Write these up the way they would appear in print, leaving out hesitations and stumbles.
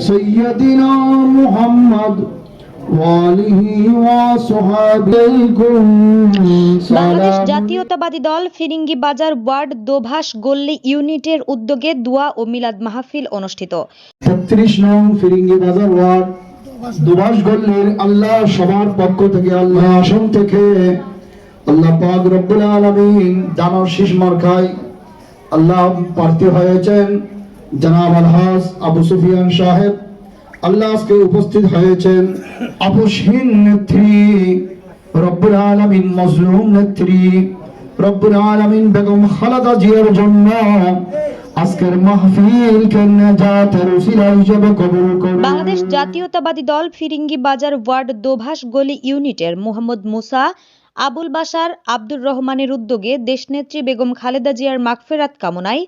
سيدنا محمد বাংলাদেশ জাতীয়তাবাদী দল ফিরিঙ্গি বাজার ওয়ার্ড দোভাষ গল্লি ইউনিটের উদ্যোগে দোয়া ও মিলাদ মাহফিল অনুষ্ঠিত। ৩৩ নং ফিরিঙ্গি বাজার ওয়ার্ড দোভাষ গল্লির আল্লাহ সবার পক্ষ থেকে আল্লাহ আসন থেকে আল্লাহ পাক রব্বুল আলামিন দানব শীষ মার্কায় আল্লাহ প্রার্থী হয়েছেন জনাব আলহাজ আবু সুফিয়ান সাহেব। আল্লাহ আজকে উপস্থিত হয়েছেন আপসহীন নেত্রী রব্বুল আলামিন মজলুম নেত্রী রব্বুল আলামিন বেগম খালেদা জিয়ার জন্য আজকের মাহফিলকে নাজাতের উসিলা হিসেবে কবুল করুন। বাংলাদেশ জাতীয়তাবাদী দল ফিরিঙ্গি বাজার ওয়ার্ড দোভাষ গলি ইউনিটের মোহাম্মদ মুসা, আবুল বাশার, আব্দুর রহমানের উদ্যোগে দেশনেত্রী বেগম খালেদা জিয়ার মাগফিরাত কামনায়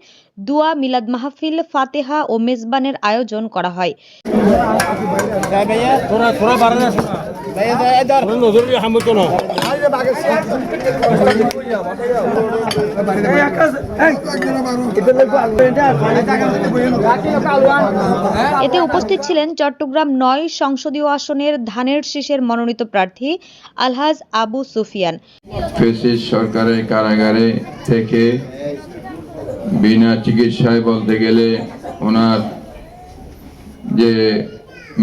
দোয়া, মিলাদ মাহফিল, ফাতেহা ও মেজবানের আয়োজন করা হয়। এতে উপস্থিত ছিলেন চট্টগ্রাম ৯ সংসদীয় আসনের ধানের শীষের মনোনীত প্রার্থী আলহাজ আবু সুফিয়ান। ফ্যাসিস্ট সরকারের কারাগারে থেকে বিনা চিকিৎসায় বলতে গেলে ওনার যে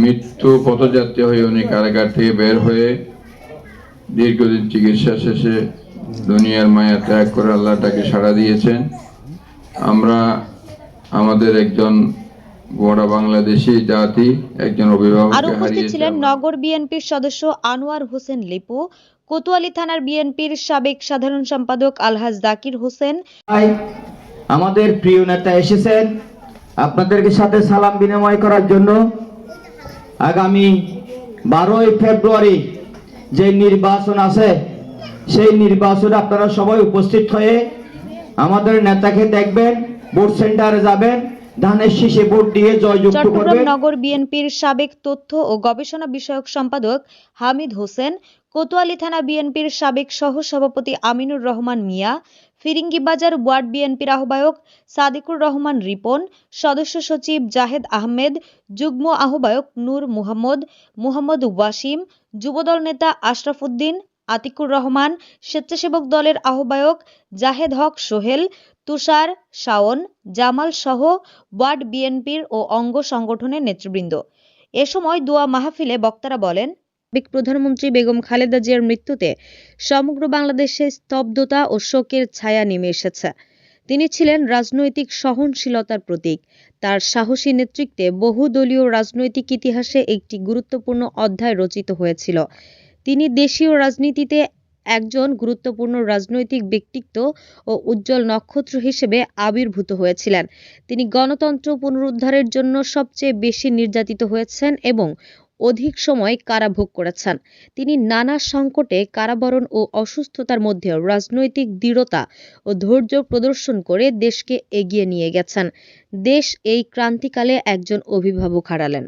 মৃত্যু পথযাত্রী হয়ে উনি কারাগার থেকে বের হয়ে দীর্ঘদিন চিকিৎসা শেষে দুনিয়ার মায়া ত্যাগ করে আল্লাহ তাকে সাড়া দিয়েছেন। আমরা আমাদের একজন গোড়া বাংলাদেশি জাতি একজন অভিভাবক আর উপস্থিত ছিলেন নগর বিএনপির সদস্য আনোয়ার হোসেন লিপু, কোতোয়ালী থানার বিএনপির সাবেক সাধারণ সম্পাদক আলহাজ জাকির হোসেন। আমাদের প্রিয় নেতা এসেছেন আপনাদেরকে সাথে সালাম বিনিময় করার জন্য। আগামী 12ই ফেব্রুয়ারি যে নির্বাচন আছে সেই নির্বাচনে আপনারা সবাই উপস্থিত হয়ে আমাদের নেতাকে দেখবেন, ভোট সেন্টারে যাবেন, ধানের শীষে ভোট দিয়ে জয়যুক্ত করবেন। চট্টগ্রাম নগর বিএনপির সাবেক তথ্য ও গবেষণা বিষয়ক সম্পাদক হামিদ হোসেন, কোতোয়ালী থানা বিএনপির সাবেক সহ-সভাপতি আমিনুর রহমান মিয়া, ফিরিঙ্গি বাজার ওয়ার্ড বিএনপির আহ্বায়ক সাদিকুর রহমান রিপন, সদস্য সচিব জাহেদ আহমেদ, যুগ্ম আহ্বায়ক নূর মুহাম্মদ ওয়াসিম, যুবদল নেতা আশরাফ উদ্দিন, আতিকুর রহমান, স্বেচ্ছাসেবক দলের আহ্বায়ক জাহেদ হক সোহেল, তুষার, শাওন, জামাল সহ ওয়ার্ড বিএনপির ও অঙ্গ সংগঠনের নেতৃবৃন্দ। এ সময় দোয়া মাহফিলে বক্তারা বলেন, সাবেক প্রধানমন্ত্রী বেগম খালেদা জিয়ার মৃত্যুতে সমগ্র বাংলাদেশে স্তব্ধতা ও শোকের ছায়া নেমে এসেছে। তিনি ছিলেন রাজনৈতিক সহনশীলতার প্রতীক। তার সাহসী নেতৃত্বে বহুদলীয় রাজনৈতিক ইতিহাসে একটি গুরুত্বপূর্ণ অধ্যায় রচিত হয়েছিল। তিনি দেশীয় রাজনীতিতে একজন গুরুত্বপূর্ণ রাজনৈতিক ব্যক্তিত্ব ও উজ্জ্বল নক্ষত্র হিসেবে আবির্ভূত হয়েছিলেন। তিনি গণতন্ত্র পুনরুদ্ধারের জন্য সবচেয়ে বেশি নির্যাতিত হয়েছেন এবং অধিক সময় কারাভোগ করেছেন। তিনি নানা সংকটে কারাবরণ ও অসুস্থতার মধ্যেও রাজনৈতিক দৃঢ়তা ও ধৈর্য প্রদর্শন করে দেশকে এগিয়ে নিয়ে গেছেন। দেশ এই ক্রান্তিকালে একজন অভিভাবক হারালেন।